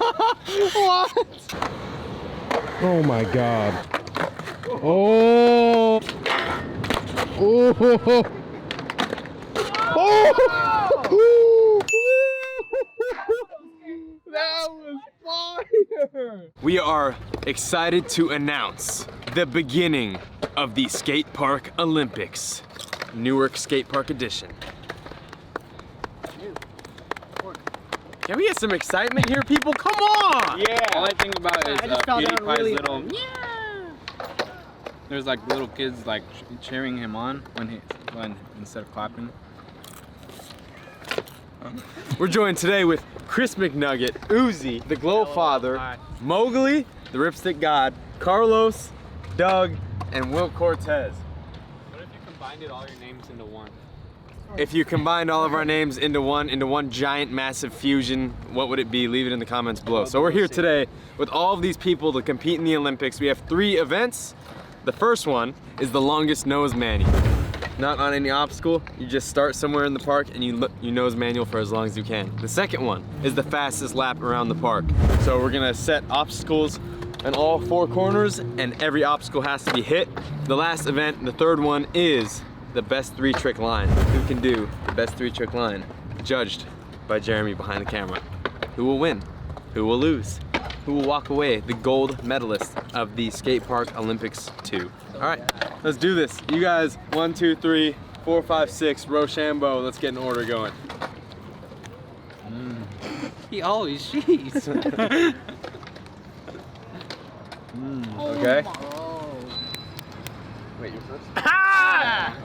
What? Oh my God. Oh. Oh. Oh. That was fire. We are excited to announce the beginning of the Skate Park Olympics. Newark Skate Park edition. Can we get some excitement here, people? Come on! Yeah! All I think about is PewDiePie's really little, yeah! There's like little kids like cheering him on when instead of clapping. We're joined today with Chris McNugget, Uzi, the Glow Father, Mogely, the Ripstick God, Carlos, Doug, and Will Cortez. What if you combined all your names into one? If you combined all of our names into one giant massive fusion, what would it be? Leave it in the comments below. So we're here today with all of these people to compete in the Olympics. We have 3 events. The first one is the longest nose manual. Not on any obstacle, you just start somewhere in the park and you nose manual for as long as you can. The second one is the fastest lap around the park. So we're gonna set obstacles in all 4 corners and every obstacle has to be hit. The last event, the third one, is the best 3-trick line. Who can do the best 3-trick line? Judged by Jeremy behind the camera. Who will win? Who will lose? Who will walk away the gold medalist of the Skate Park Olympics 2? All right, let's do this. You guys, 1, 2, 3, 4, 5, 6, Rochambeau. Let's get an order going. He always cheats. Okay. Wait, you're first? Ah!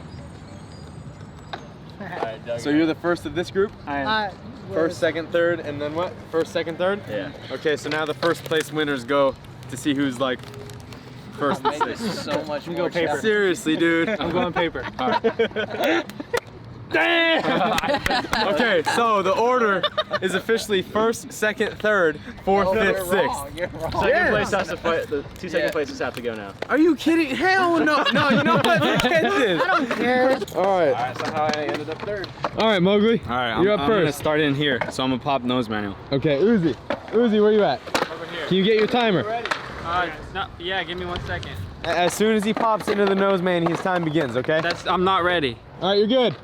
So you're the first of this group? First, second, third, and then what? First, second, third? Yeah. Okay, so now the first place winners go to see who's like first and sixth. So much more. Go paper. Seriously, dude. I'm going paper. Damn! Okay, so the order is officially first, second, third, fourth, fifth, sixth. You're wrong. Second place has to fight. The 2 second places have to go now. Are you kidding? Hell no! No, you know what? Forget this. I don't care. All right. Alright, somehow I ended up third. All right, Mogely. All right, You're I'm up gonna first. start in here, so I'm gonna pop nose manual. Okay, Uzi. Uzi, where you at? Over here. Can you get your timer? Yeah, give me 1 second. As soon as he pops into the nose man, his time begins, okay? I'm not ready. All right, you're good.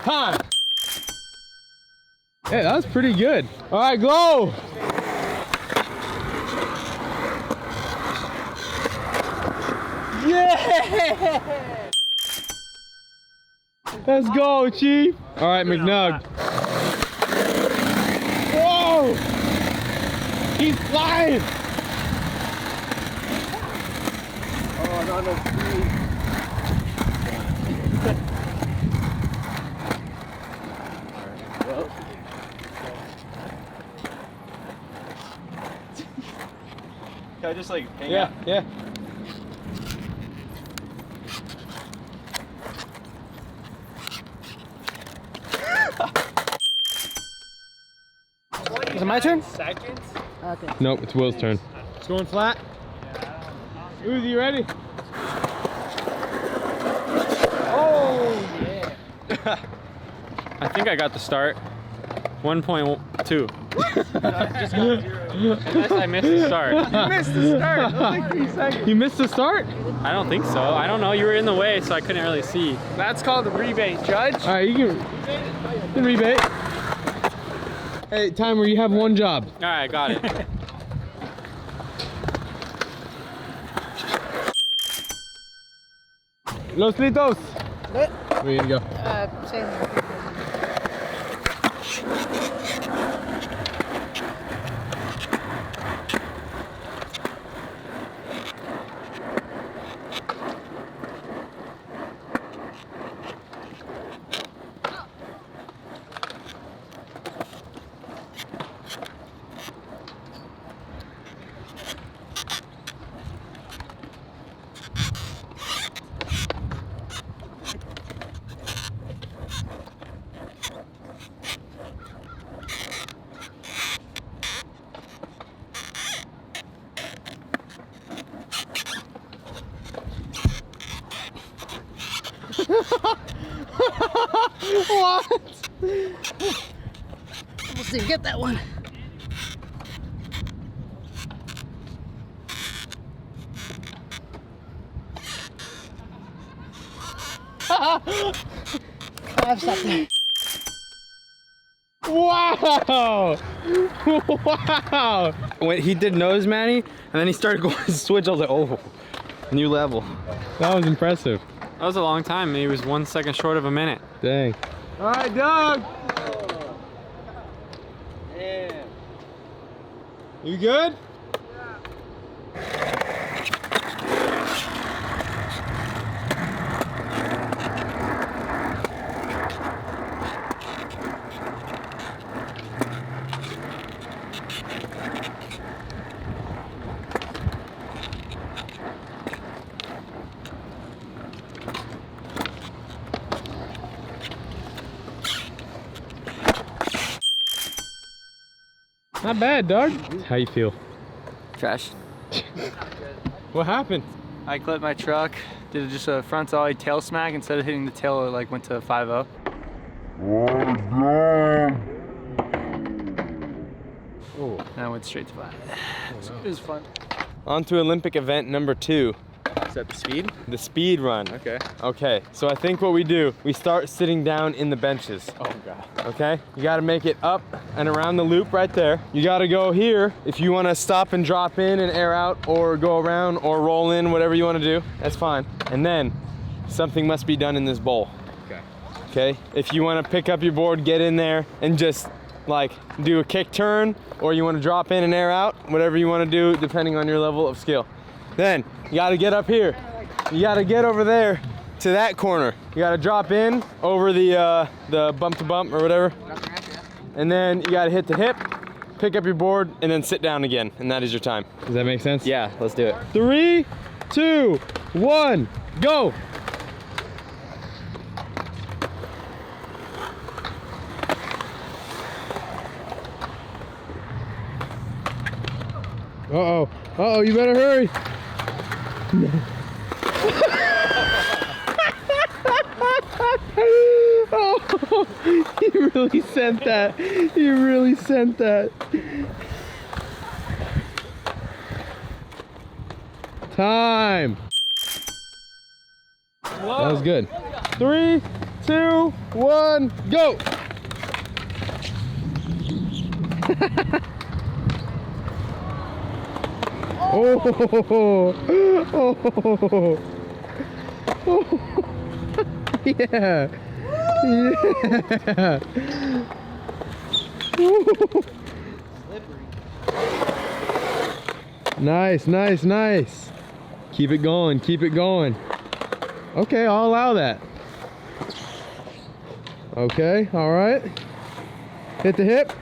Time. Hey, that was pretty good. All right, Glow. Yeah! Let's go, Chief. All right, McNug. Whoa! He's flying. Oh, no. Can I just like hang Yeah, yeah. Is it my turn? Seconds? Okay. Nope, it's Will's turn. It's going flat. Uzi, you ready? Oh, yeah. I think I got the start. 1.2. Unless I missed the start. You missed the start. That was like 3 seconds. You missed the start? I don't think so. I don't know. You were in the way, so I couldn't really see. That's called a rebate, Judge. All right, you can rebate. Hey, timer, you have 1 job. All right, got it. Los Litos. What? Where you gonna go? Same. What? We'll see. Get that one. I've stopped there. Wow! Wow! When he did nose Manny, and then he started going to switch, I was like, oh, new level. That was impressive. That was a long time. He was 1 second short of a minute. Dang. All right, Doug. Damn. You good? Not bad, dog. How you feel? Trash. What happened? I clipped my truck, did just a front ollie tail smack. Instead of hitting the tail, it like went to 5-0. Oh. And I went straight to flat. It was fun. On to Olympic event number 2. Is that the speed? The speed run. Okay. Okay, so I think what we do, we start sitting down in the benches. Oh god. Okay? You gotta make it up and around the loop right there. You gotta go here if you wanna stop and drop in and air out, or go around or roll in, whatever you wanna do, that's fine. And then something must be done in this bowl. Okay. Okay? If you wanna pick up your board, get in there and just like do a kick turn, or you wanna drop in and air out, whatever you wanna do depending on your level of skill. Then you gotta get up here. You gotta get over there to that corner. You gotta drop in over the bump to bump or whatever. And then you gotta hit the hip, pick up your board, and then sit down again. And that is your time. Does that make sense? Yeah, let's do it. 3, 2, 1, go! Uh-oh. Uh-oh, you better hurry. Oh, he really sent that. He really sent that. Time. Whoa. That was good. 3, 2, 1, go. Oh, oh, oh, yeah, yeah. Nice, nice, nice. Keep it going, keep it going. Okay, I'll allow that. Okay, all right. Hit the hip.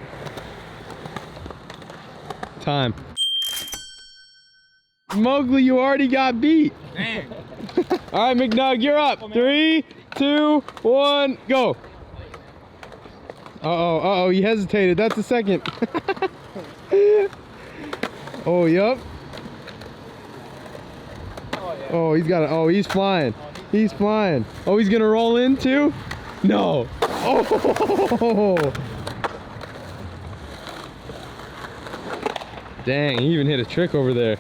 Time. Mogely, you already got beat. Dang. All right, McNugget, you're up. 3, 2, 1, go. Uh-oh, he hesitated. That's a second. Oh, yep. Oh, he's got it. Oh, he's flying. He's flying. Oh, he's gonna roll in too? No. Oh. Dang, he even hit a trick over there.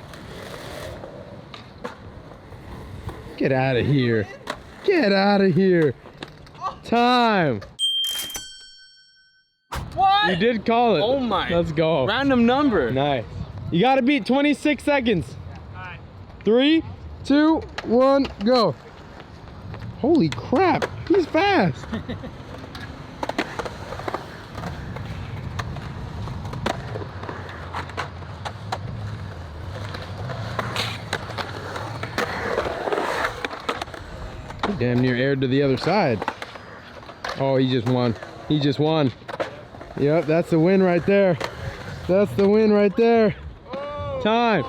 Get out of here. Get out of here. Time. What? You did call it. Oh my. Let's go. Random number. Nice. You gotta beat 26 seconds. 3, 2, 1, go. Holy crap, he's fast. He damn near aired to the other side. Oh, he just won. He just won. Yep, that's the win right there. That's the win right there. Time.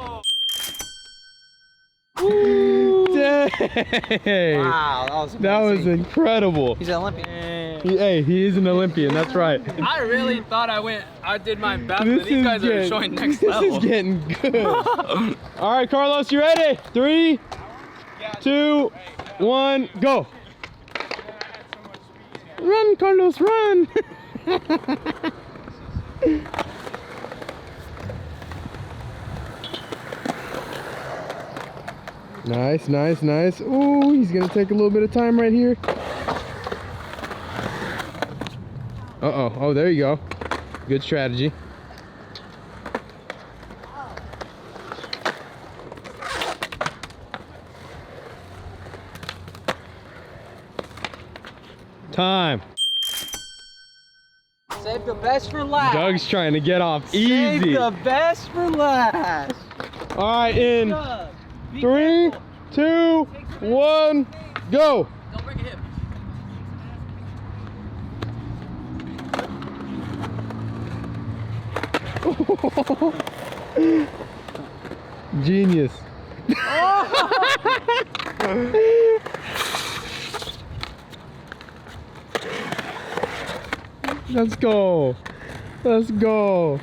Dang. Wow, That was incredible. He's an Olympian. Hey, he is an Olympian, that's right. I really thought I did my best, but these guys are showing next level. This is getting good. All right, Carlos, you ready? 3, 2, 1, go. Run, Carlos, run! Nice, nice, nice. Ooh, he's gonna take a little bit of time right here. Uh-oh, oh, there you go. Good strategy. Time. Save the best for last. Doug's trying to get off easy. Save the best for last. All right, in Doug, be 3, careful. 2, 1, go. Don't break a hip. Genius. Let's go. Let's go.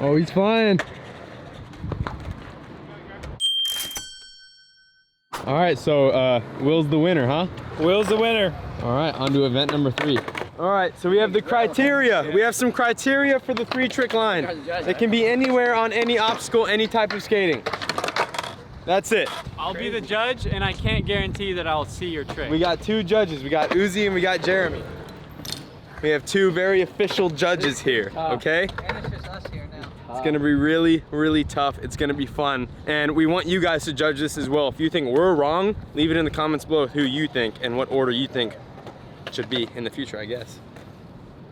Oh, he's flying. All right, so Will's the winner, huh? Will's the winner. All right, on to event number 3. All right, so we have the criteria. We have some criteria for the 3-trick line. It can be anywhere on any obstacle, any type of skating. That's it. I'll be the judge, and I can't guarantee that I'll see your trick. We got 2 judges. We got Uzi and we got Jeremy. We have 2 very official judges here, okay? And it's just us here now. It's gonna be really, really tough. It's gonna be fun. And we want you guys to judge this as well. If you think we're wrong, leave it in the comments below who you think and what order you think should be in the future, I guess.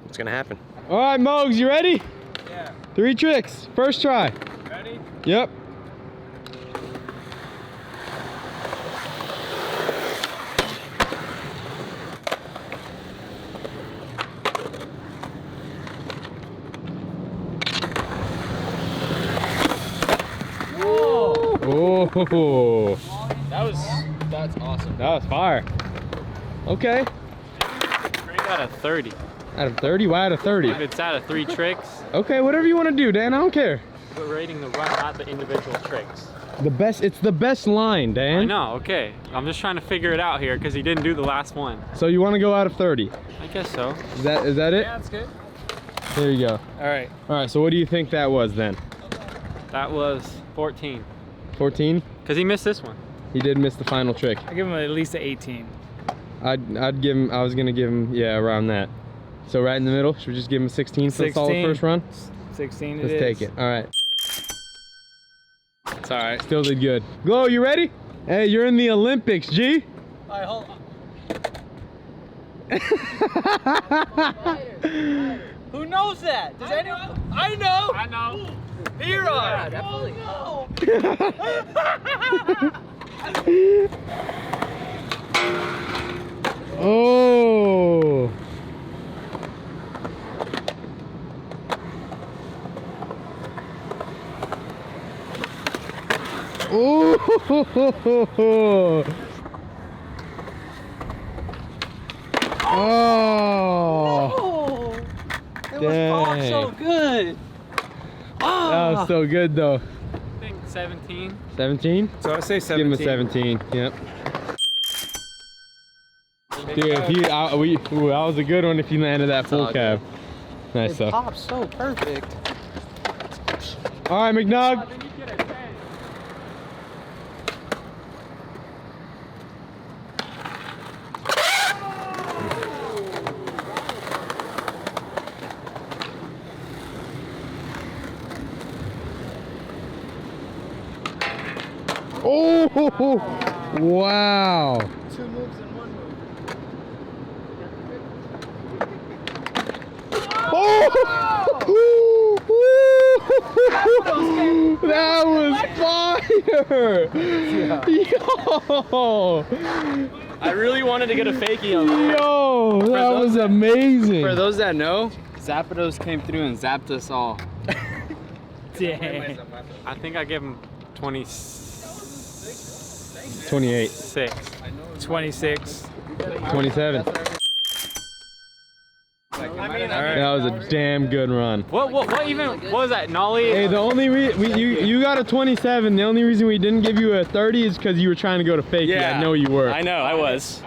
What's gonna happen? All right, Mogs, you ready? Yeah. 3 tricks, first try. Ready? Yep. Oh, That's awesome. that was fire. Okay. Grade out of 30. Out of 30? Why out of 30? If it's out of 3 tricks, Okay, whatever you want to do, Dan. I don't care. we're rating the run, not the individual tricks. The best. It's the best line, Dan. I know, okay. I'm just trying to figure it out here because he didn't do the last one. So you want to go out of 30? I guess so. Is that it? that's good. There you go. All right. All right. So what do you think that was then? That was 14. 14? Because he missed this one. He did miss the final trick. I give him at least an 18. I'd give him. I was gonna give him. Yeah, around that. So right in the middle. Should we just give him a 16 for the solid 16. first run? 16 Let's take it. All right. It's all right. Still did good. Glow, you ready? Hey, you're in the Olympics, G. All right, hold on. Who knows that? Does anyone? I know. I know. Hero. Yeah, definitely. Oh. Oh. Oh. It was so good. That was so good though. I think 17. 17? So I say Give him a 17. Yep. Dude, if you, ooh, that was a good one if you landed that full cab. Nice It stuff. popped so perfect. All right, McNug. Then you get a 10. Oh, wow. 2 moves in 1 move. Oh! That was fire! Yo! I really wanted to get a fakie on that. Yo, that was amazing. For those that know, Zapdos came through and zapped us all. Dang. I think I give him 26. 28, 26. 27. I mean, That was a damn good run. What was that? Nollie? Hey, the only you got a 27. The only reason we didn't give you a 30 is because you were trying to go to fakie. Yeah, I know you were. I know, I was.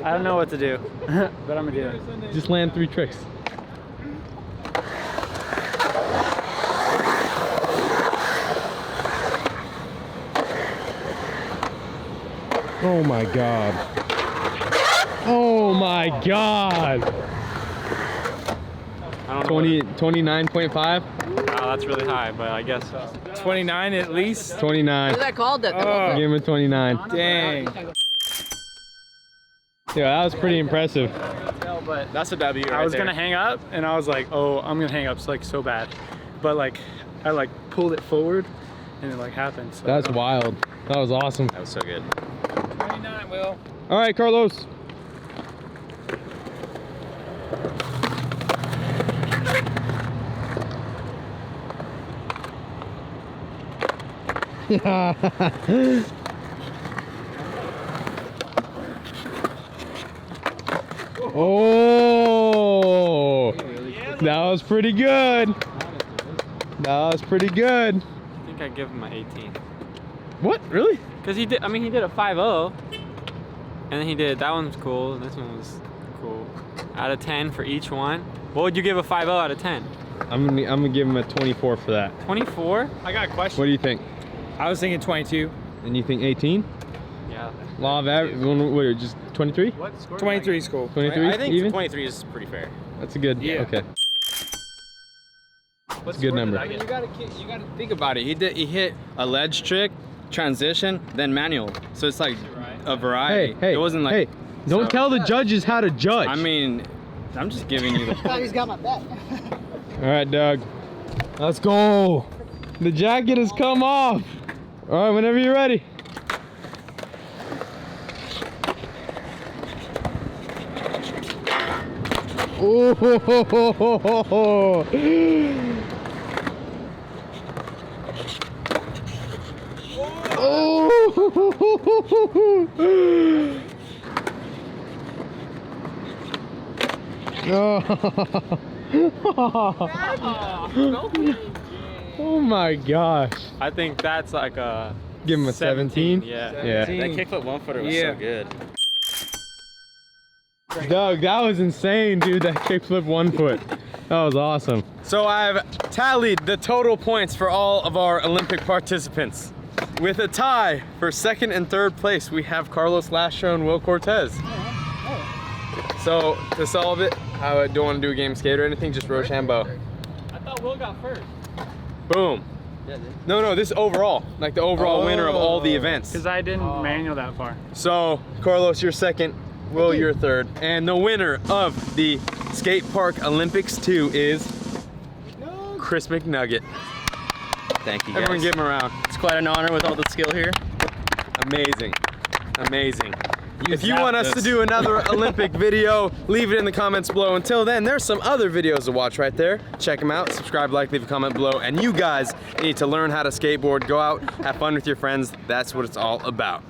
I don't know what to do, but I'm gonna do it. Just land 3 tricks. Oh my god. Oh my god. I don't know. 29.5? Oh, that's really high, but I guess so. 29 at least. 29. What's that called? Give him a 29. Dang. Yeah, that was pretty impressive. That's a W right I was there. gonna hang up, and I was like, oh, I'm gonna hang up so bad, but like, I like pulled it forward, and it like happened. So. That's wild. That was awesome. That was so good. 29, Will. All right, Carlos. Oh, that was pretty good. That was pretty good. I think I'd give him an 18. What? Really? Because he did, I mean, he did a 5.0. And then he did, that one was cool, and this one was cool. Out of 10 for each one. What would you give a 5.0 out of 10? I'm gonna give him a 24 for that. 24? I got a question. What do you think? I was thinking 22. And you think 18? Yeah. Law of average, what, just 23? 23 is cool. 23 I think even? 23 is pretty fair. That's a good, Yeah. okay. That's a good number. I mean, you gotta think about it. He hit a ledge trick, transition, then manual. So it's like a variety. Hey, it wasn't like. hey, don't so- tell the judges how to judge. I mean, I'm just giving you the. He's got my back. All right, Doug. Let's go. The jacket has come off. All right, whenever you're ready. Oh. Oh my gosh. I think that's like a... Give him a 17? Yeah. Yeah. That kickflip 1-footer was so good. Doug, that was insane, dude. That kickflip 1 foot. That was awesome. So I've tallied the total points for all of our Olympic participants. With a tie for 2nd and 3rd place, we have Carlos Lastra and Will Cortez. So to solve it, I don't want to do a game skate or anything, just Rochambeau. I thought Will got first. Boom. No, this is overall, like the overall winner of all the events. Because I didn't manual that far. So Carlos, you're 2nd, Will, you're 3rd. And the winner of the Skate Park Olympics 2 is Chris McNugget. Thank you guys. Everyone give him a round. It's quite an honor with all the skill here. Amazing, amazing. If you got want us to this. do another Olympic video, leave it in the comments below. Until then, there's some other videos to watch right there. Check them out, subscribe, like, leave a comment below. And you guys need to learn how to skateboard. Go out, have fun with your friends. That's what it's all about.